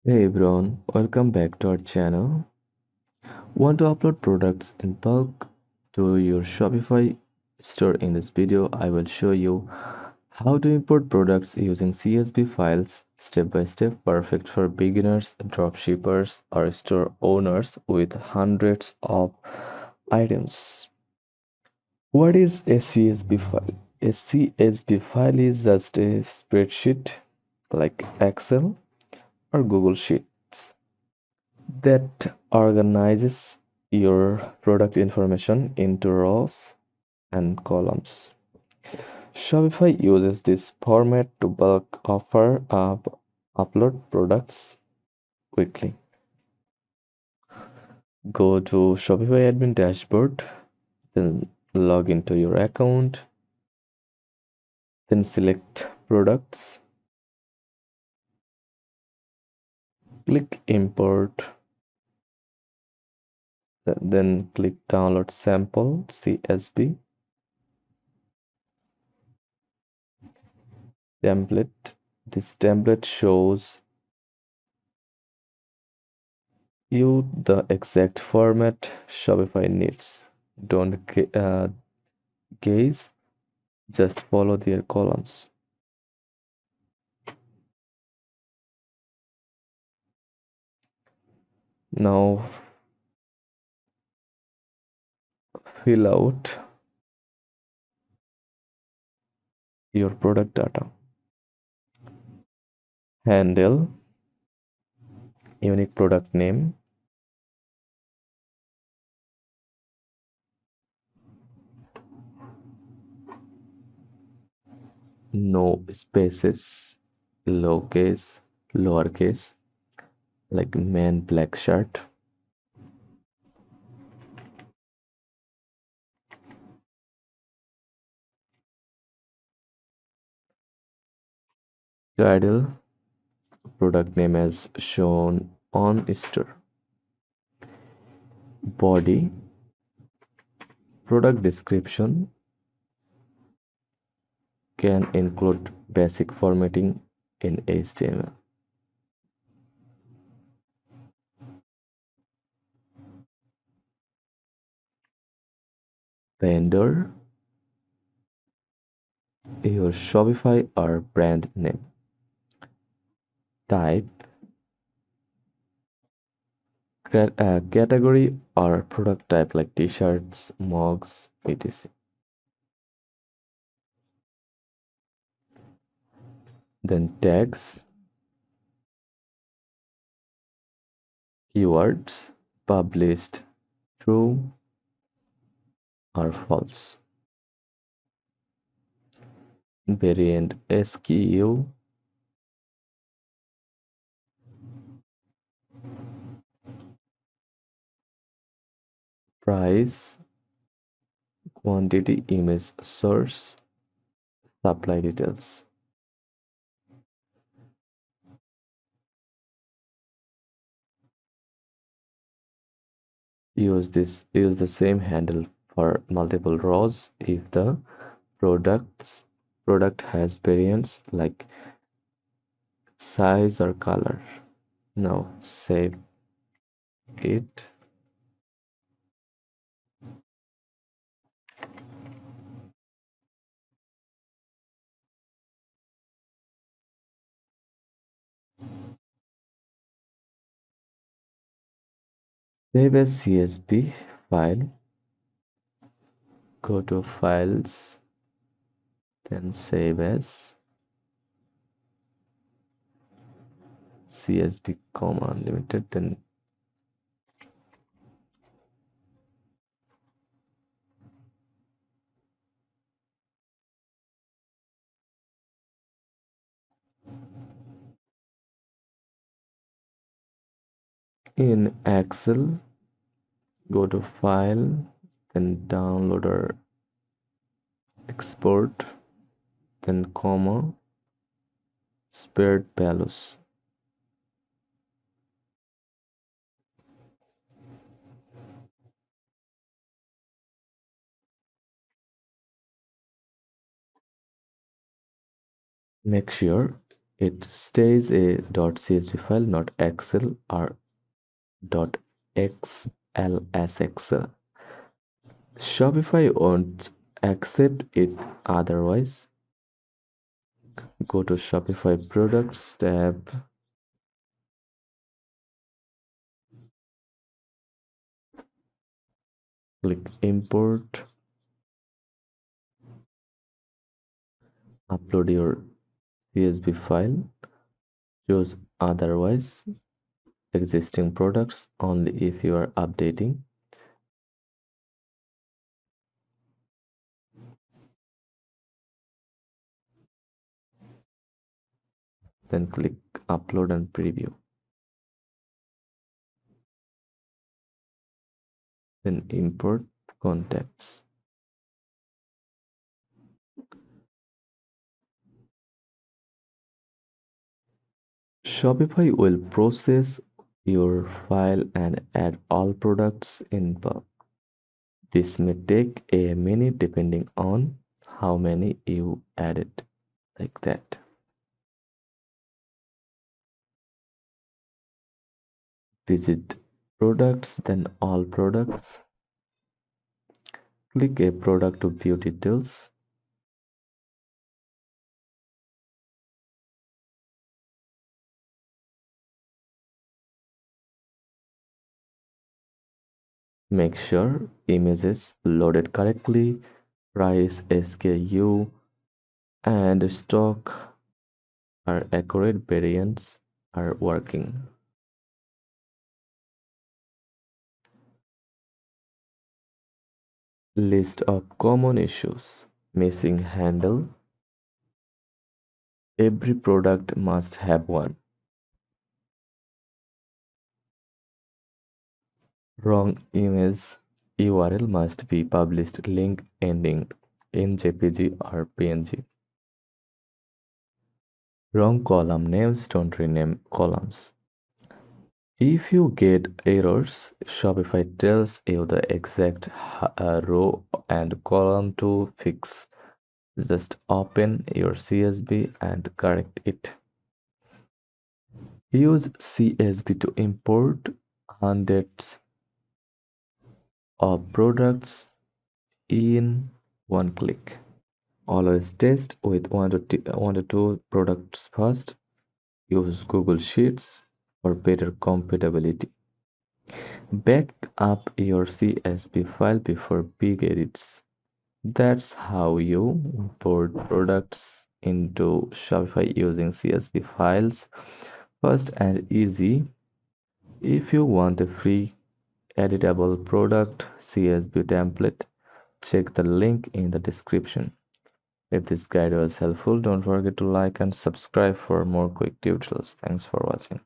Hey everyone, welcome back to our channel. Want to upload products in bulk to your Shopify store? In this video, I will show you how to import products using CSV files step by step, perfect for beginners, dropshippers, or store owners with hundreds of items. What is a CSV file? A CSV file is just a spreadsheet like Excel or Google Sheets that organizes your product information into rows and columns. Shopify uses this format to bulk offer up upload products quickly. Go to Shopify admin dashboard, then log into your account, then select products, click import, then click download sample CSV template. This template shows you the exact format Shopify needs. Don't gaze, just follow their columns. Now fill out your product data. Handle, unique product name, no spaces, lowercase, like man black shirt. Title, product name as shown on store. Body, product description can include basic formatting in HTML. Vendor, your Shopify or brand name. Type, category or product type like t-shirts, mugs, etc. Then tags, keywords, published, true or false. Variant SKU, price, quantity, image source, supply details. Use the same handle for multiple rows if the product has variants like size or color. Now save it. Save as CSV file. Go to files, then save as CSV, unlimited, then in Excel, go to file, then download or export, then comma, spared values. Make sure It stays a .csv file, not Excel or .xls Excel. Shopify won't accept it otherwise. Go to Shopify Products tab, click Import, upload your CSV file, choose Otherwise, existing products only if you are updating. Then click Upload and Preview. Then import contacts. Shopify will process your file and add all products in bulk. This may take a minute depending on how many you added, like that. Visit products, then all products. Click a product to view details. Make sure images loaded correctly, price, SKU, and stock are accurate, variants are working. List of common issues. Missing handle. Every product must have one. Wrong image URL must be published link ending in JPG or PNG. Wrong column names, don't rename columns. If you get errors, Shopify tells you the exact row and column to fix. Just open your CSV and correct it. Use CSV to import hundreds of products in one click. Always test with one to two products first. Use Google Sheets for better compatibility. Back up your CSV file before big edits. That's how you import products into Shopify using CSV files. Fast and easy. If you want a free editable product CSV template, check the link in the description. If this guide was helpful, don't forget to like and subscribe for more quick tutorials. Thanks for watching.